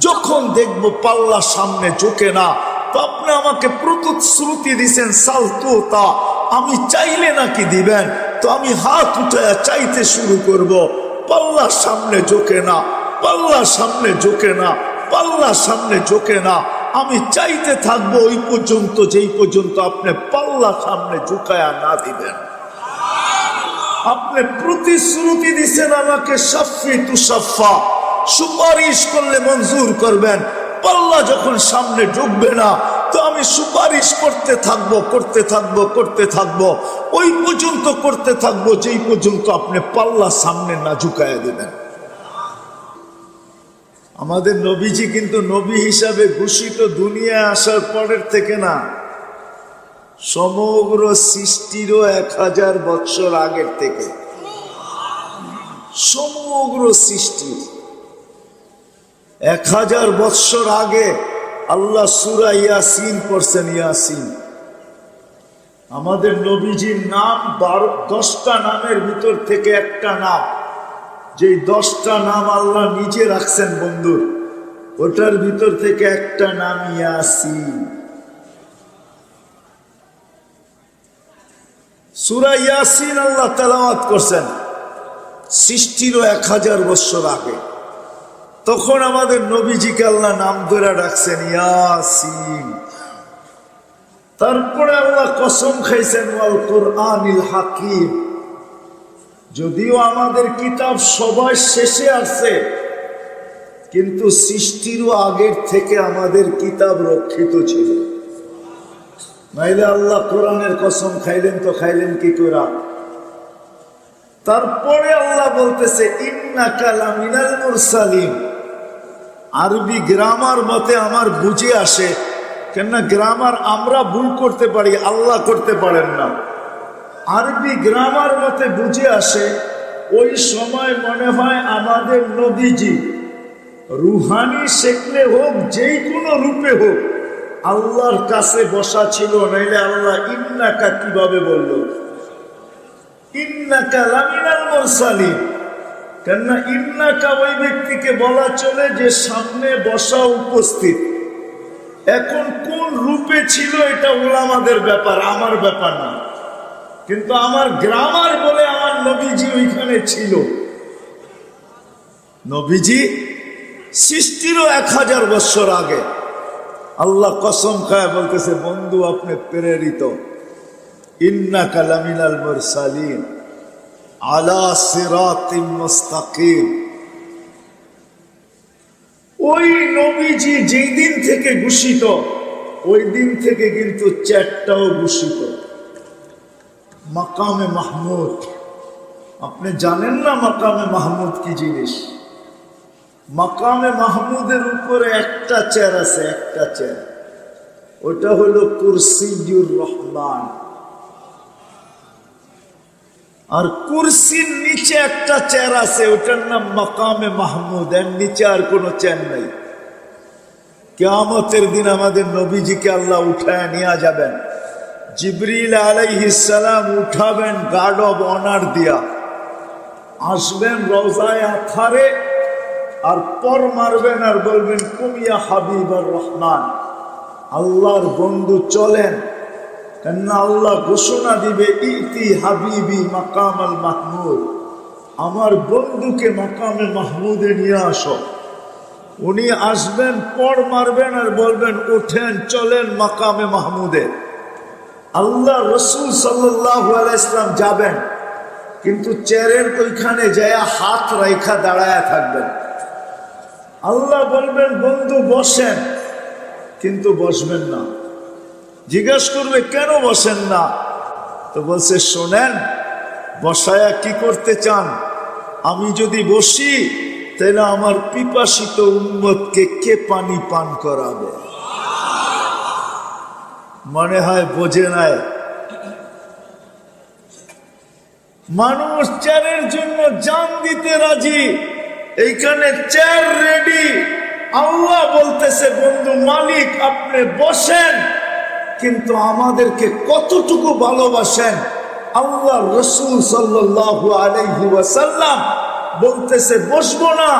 যখন দেখবো পাল্লা সামনে ঝুঁকে না, তো আপনি আমাকে প্রতিশ্রুতি দিছেন সালতুতা, আমি চাইলে নাকি দিবেন, তো আমি হাত উঠায়া চাইতে শুরু করব। পাল্লা সামনে ঝুঁকে না, পাল্লা সামনে ঝুঁকে না, পাল্লা সামনে ঝুঁকে না, আমি চাইতে থাকবো ওই পর্যন্ত যেই পর্যন্ত আপনি পাল্লা সামনে ঝুঁকায়া না দিবেন। আপনি প্রতিশ্রুতি দিছেন আমাকে সাফি তুসাফা, সুপারিশ করলে মঞ্জুর করবেন। পাল্লা যখন সামনে ঢুকবে না, তো আমি সুপারিশ করতে থাকবো, করতে থাকবো, করতে থাকবো, ওই পর্যন্ত করতে থাকবো যেই পর্যন্ত আপনি পাল্লা সামনে না ঝুঁকায়া দেবেন। আমাদের নবীজি কিন্তু নবী হিসাবে ঘোষিত দুনিয়ায় আসার পরের থেকে না, সমগ্র সৃষ্টিরও 1000 বৎসর আগের থেকে। সমগ্র সৃষ্টি 1000 বৎসর আগে আল্লাহ সূরা ইয়াসিন পড়ছেন। ইয়াসিন আমাদের নবীজির নাম 10টা নামের ভিতর থেকে একটা নাম, যেই 10টা নাম আল্লাহ নিজে রাখছেন বন্ধুর, ওটার ভিতর থেকে একটা নাম ইয়াসিন। সূরা ইয়াসিন আল্লাহ তেলাওয়াত করছেন সৃষ্টিরও 1000 বৎসর আগে। তখন আমাদের নবীজিকে আল্লাহ নাম ধরে ডাকছেন ইয়াসিন। তারপরে আল্লাহ কসম খাইছেন ওয়াল কুরআনিল হাকিম। যদিও আমাদের কিতাব সবার শেষে আছে, কিন্তু সৃষ্টিরও আগের থেকে আমাদের কিতাব রক্ষিত ছিল। নাইলে আল্লাহ কোরআনের কসম খাইলেন তো খাইলেন কি করে? তারপরে আল্লাহ বলতেছে ইন্নাকা লামিনাল মুরসালিন। আরবি গ্রামার মতে আমার বুঝে আসে, কেননা গ্রামার আমরা ভুল করতে পারি, আল্লাহ করতে পারেন না। আরবি গ্রামার মতে বুঝে আসে, ওই সময় মনে হয় আমাদের নবীজি রুহানি শেখলে হোক, যেই কোনো রূপে হোক, আল্লাহর কাছে বসা ছিল। নাইলে আল্লাহ ইন্নাকা কিভাবে বলল? ইন্নাকা লামিনাল মুরসালিন। কেননা ইন্নাকা ওই ব্যক্তিকে বলা চলে যে সামনে বসা উপস্থিত। এখন কোন রূপে ছিল এটা উলামাদের ব্যাপার, আমার ব্যাপার না। কিন্তু আমার গ্রামার বলে আমার নবীজি ওইখানে ছিল। নবীজি সৃষ্টিরও 1000 বৎসর আগে। আল্লাহ কসম খায় বলতেছে বন্ধু আপনি প্রেরিত। ইন্নাকা লামিনাল মুরসালিন আলা সিরাতিম মুস্তাকিম। ওই নবীজি যেই দিন থেকে ঘোষিত, ওই দিন থেকে কিন্তু 4টাও ঘোষিত। মাকামে মাহমুদ, আপনি জানেন না মাকামে মাহমুদ কি জিনিস? মাকামে মাহমুদের উপরে একটা চেয়ার আছে, একটা চেয়ার, ওটা হলো কুরসিয়ুর রহমান। আর কুরসির নিচে একটা চেয়ার আছে, ওটার নাম মাকামে মাহমুদ। এর নিচে আর কোনো চেয়ার নাই। কিয়ামতের দিন আমাদের নবীজিকে আল্লাহ উঠায় নিয়ে যাবেন। জিবরিল আলাইহিস সালাম উঠাবেন গার্ড অব অনার দিয়া, আসবেন রওজায়ে আথারে, আর পর মারবেন আর বলবেন কুমিয়া হাবিবুর রহমান, আল্লাহর বন্ধু চলেন। কেননা আল্লাহ ঘোষণা দিবে ইতি হাবিবি মাকামাল মাহমুদ, আমার বন্ধুকে মাকামে মাহমুদে নিয়ে আসো। উনি আসবেন, পর মারবেন আর বলবেন ওঠেন চলেন মাকামে মাহমুদে। আল্লাহ রসুল সাল্লাল্লাহু আলাইহি ওয়াসাল্লাম যাবেন, কিন্তু চেয়ারের ওইখানে যায় হাত রাইখা দাঁড়ায়া থাকবেন। আল্লাহ বলবেন বন্ধু বসেন, কিন্তু বসবেন না। জিজ্ঞাসা করবে কেন বসেন না? তো বলছে শোনেন, বসায়া কি করতে চান? আমি যদি বসি তাহলে আমার পিপাসিত উম্মতকে কে পানি পান করাবে? মনে হয় বোঝে নাই। মানুষ চেয়ারের জন্য জান দিতে রাজি, এইখানে চেয়ার রেডি। আল্লাহ বলতেছে বন্ধু মালিক আপনি বসেন, কিন্তু আমাদেরকে কতটুকু ভালোবাসেন? আল্লাহ রসুল সাল্লাল্লাহু আলাইহি ওয়াসাল্লাম বলতেছে বসবো না,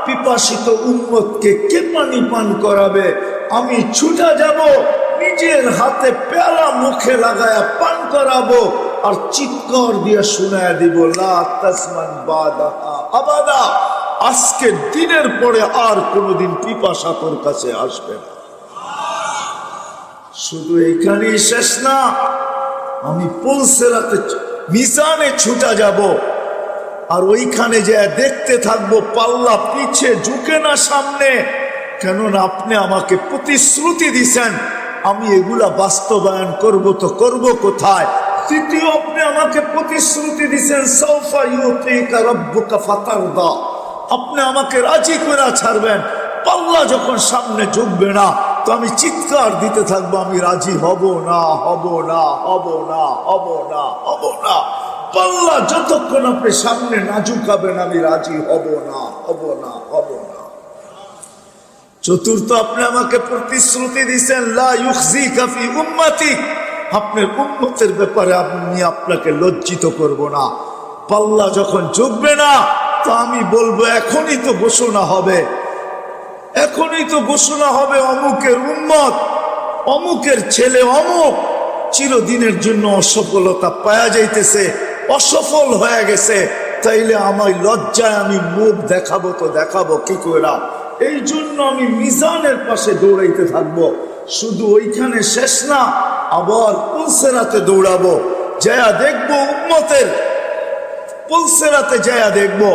পিপাসিত উম্মতকে কে পানি পান করাবে? আমি ছুটা যাব, নিজের হাতে পেয়ালা মুখে লাগায়া পান করাবো আর চিৎকার দিয়ে শোনায়া দিব, লা তাসমান বাদাহা আবাদা, আজকে দিনের পরে আর কোনোদিন পিপাসা তোর কাছে আসবে না। শুধু এখানেই শেষ না, আমি পুলসিরাতে মিজানে ছুটা যাব, আর ওইখানে যে দেখতে থাকবো পাল্লা পিছে ঝুঁকে না সামনে, কেননা আপনি আমাকে প্রতিশ্রুতি দিছেন আমি এগুলা বাস্তবায়ন করব, তো করব কোথায়? তৃতীয়, আপনি আমাকে প্রতিশ্রুতি দিছেন সাউফা ইউতিকা রাব্বুকা ফাতারদা, আপনি আমাকে রাজি করে ছাড়বেন। পাল্লা যখন সামনে ঝুঁকবে না, তো আমি চিৎকার দিতে থাকবো, আমি রাজি হব না, হব না, হব না, হব না, হব না। পাল্লা যতক্ষণ আপনি সামনে না ঝুঁকাবেন, আমি রাজি হব না, হব না, হব না। চতুর্থ, আপনি আমাকে প্রতিশ্রুতি দিয়েছেন লা ইউখজিকা ফি উম্মতিক, আপনার উম্মতের ব্যাপারে আমি আপনাকে লজ্জিত করব না। পাল্লা যখন ঝুঁকবে না, তো আমি বলবো এখনই তো ঘোষণা হবে, এখনই তো ঘোষণা হবে অমুকের উম্মত, অমুকের ছেলে অমুক চিরদিনের জন্য অসফলতা পাওয়া যাইতেছে, অসফল হয়ে গেছে, তাইলে আমার লজ্জায় আমি মুখ দেখাবো, তো দেখাবো কি করে? এই জন্য আমি মিজানের পাশে দৌড়াইতে থাকবো। শুধু ওইখানে শেষ না, আবার পুলসিরাতে দৌড়াবো, যায়া দেখবো উম্মতের, পুলসিরাতে যায়া দেখবো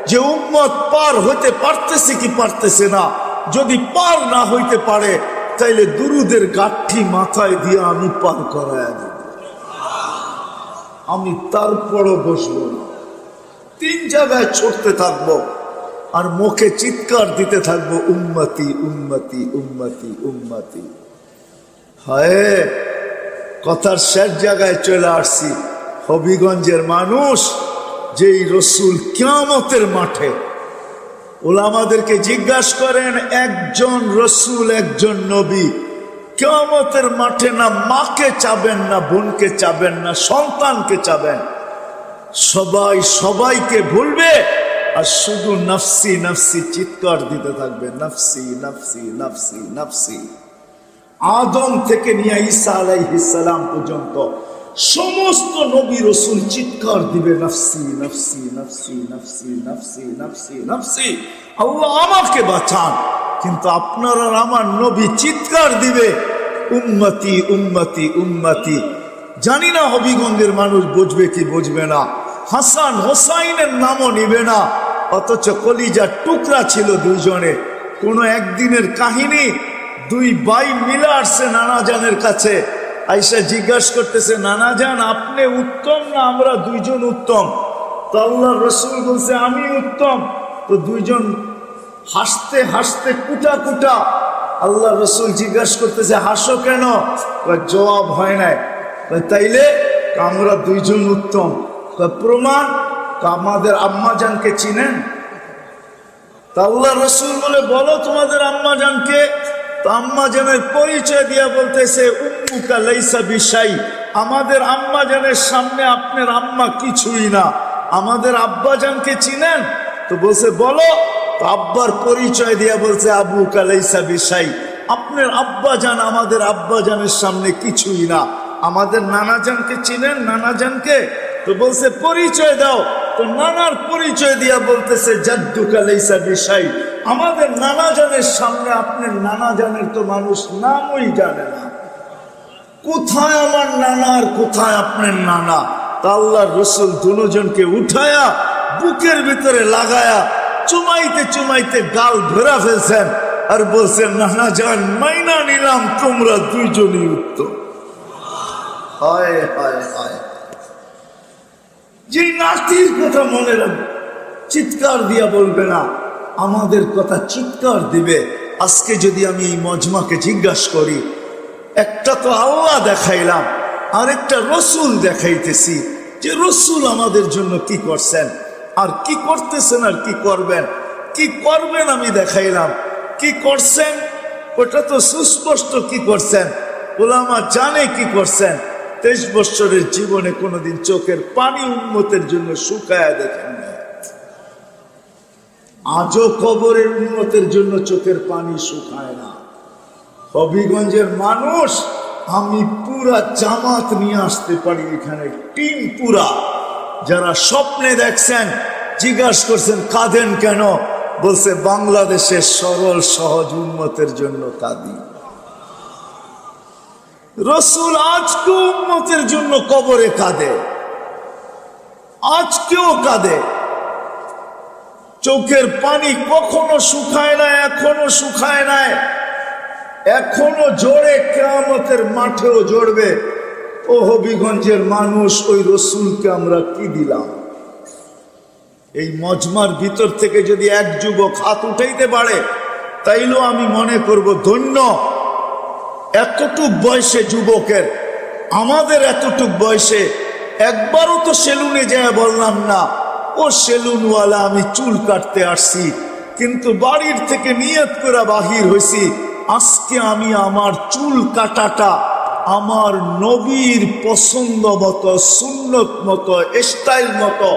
যে উম্মত পার হইতে পারতেছে কি পারতেছে না। যদি পার না হইতে পারে, তাইলে দুরুদের গাঠি মাথায় দিয়ে আমি পার করায় দেব, আমি তারপরও বসবো না। 3 জায়গায় ছুটতে থাকবো আর মুখে চিৎকার দিতে থাকবো, উম্মতি উম্মতি উম্মতি উম্মতি। হায়, কথার শেষ জায়গায় চলে আসছি। হবিগঞ্জের মানুষ, যেই রসুল কিয়ামতের মাঠে, ওলামাদেরকে জিজ্ঞাসা করেন, একজন রসুল একজন নবী কিয়ামতের মাঠে না মাকে চাবেন, না বোনকে চাবেন, না সন্তানকে চাবেন, সবাই সবাইকে ভুলবে আর শুধু নফসি নফসি চিৎকার দিতে থাকবে, নফসি নফসি নফসি নফসি। আদম থেকে নিয়ে ঈসা আলাইহিস সালাম পর্যন্ত সমস্ত নবী রসুল চিৎকার দিবে, নফসি নফসি নফসি নফসি নফসি নফসি নফসি, আল্লাহ আমাকে বাঁচান। কিন্তু আপনার আর আমার নবী চিৎকার দিবে, উম্মতি উম্মতি উম্মতি। জানি না হবিগঞ্জের মানুষ বুঝবে কি বুঝবে না, হাসান হোসাইনের নামও নিবে না, অথচ কলিজার টুকরা ছিল দুইজনে। কোনো একদিনের কাহিনী, 2 ভাই মিলে আসছে নানা জানের কাছে, আইসা জিজ্ঞাসা করতেছে, নানা জান আপনি উত্তম না আমরা দুইজন উত্তম? তো আল্লাহ রসুল বলছে আমি উত্তম। তো দুইজন হাসতে হাসতে কুটা কুটা। আল্লাহ রসুল জিজ্ঞাসা করতেছে হাসো কেন? জবাব হয় নাই। তাইলে আমরা দুইজন উত্তম, প্রমাণ? আমাদের আম্মা জানকে চিনেন? তা আল্লাহ রসুল বলে বলো তোমাদের আম্মা জানকে। তো আম্মা জানের পরিচয় দিয়া বলতেছে উম্মুকা লাইসা বিশাই, আমাদের আম্মা জানের সামনে আপনার আম্মা কিছুই না। আমাদের আব্বা জানকে চিনেন? তো বলছে বলো। তো আব্বার পরিচয় দিয়া বলছে আবুকা লাইসা বিশাই, আপনার আব্বা জান আমাদের আব্বা জানের সামনে কিছুই না। আমাদের নানা জানকে চিনেন? নানা জানকে? তো বলছে পরিচয় দাও। তো নানার পরিচয় দিয়া বলতেছে জাদ্দুকা লাইসা বিশাই, আমাদের নানা জানের সামনে আপনার নানা জানের তো মানুষ নামই জানে না। কোথায় আমার নানা আর কোথায় আপনার নানা? তা আল্লাহর রসুল দুজনকে উঠায়া বুকের ভিতরে লাগায়া চুমাইতে চুমাইতে গাল ধরা ফেলছেন আর বলছেন নানা জান মাইনা নিলাম তোমরা দুইজনই উত্তম। হায় হায় হায়, যে নাতির কথা মনে রাখবে, চিৎকার দিয়া বলবে না, আমাদের কথা চিৎকার দিবে। আজকে যদি আমি এই মজমাকে জিজ্ঞাসা করি, একটা তো আল্লাহ দেখাইলাম, আরেকটা রসুল দেখাইতেছি, যে রসুল আমাদের জন্য কি করছেন আর কি করতেছেন আর কি করবেন। কি করবেন আমি দেখাইলাম, কি করছেন ওটা তো সুস্পষ্ট। কি করছেন ওলামা জানে কি করছেন। 23 বছরের জীবনে কোনোদিন চোখের পানি উম্মতের জন্য শুকায়া দেখেন না। আজও কবরের উন্নতের জন্য চোখের পানি শুকায় না। হবিগঞ্জের মানুষ, আমি পুরা জামাত নিয়ে আসতে পারি এখানে, টিম পুরা। যারা স্বপ্নে দেখছেন, জিজ্ঞাসা করছেন কাঁদেন কেন, বলছে বাংলাদেশের সরল সহজ উন্নতের জন্য কাঁদি। রসুল আজকে উম্মতের জন্য কবরে কাঁদে, আজকেও কাঁদে। চোখের পানি কখনো শুকায় না, এখনো শুকায় নাই, এখনো জোরে, কিয়ামতের মাঠেও জড়বে। ও হবিগঞ্জের মানুষ, ওই রসুলকে আমরা কি দিলাম? এই মজমার ভিতর থেকে যদি এক যুবক হাত উঠাইতে পারে, তাইলেও আমি মনে করব ধন্য। এতটুক বয়সে যুবকের, আমাদের এতটুক বয়সে একবারও তো সেলুনে যায় বললাম না, ও সেলুনওয়ালা আমি চুল কাটতে আসছি, কিন্তু বাড়ির থেকে নিয়ত করে বাহির হয়েছি, আজকে আমি আমার চুল কাটাটা আমার নবীর পছন্দ মতো, সুন্নত মতো, স্টাইল মতো,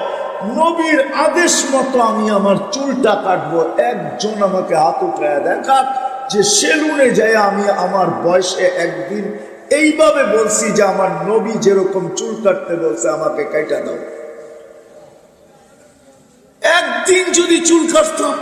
নবীর আদেশ মতো আমি আমার চুলটা কাটবো। একজন আমাকে হাত উঠায় দেখাক যে সেলুনে যায় আমি আমার বয়সে একদিন এইভাবে বলছি যে আমার নবী যেরকম চুল কাটতে বলছে আমাকে কাটা দাও। একদিন যদি চুল কাটতাম,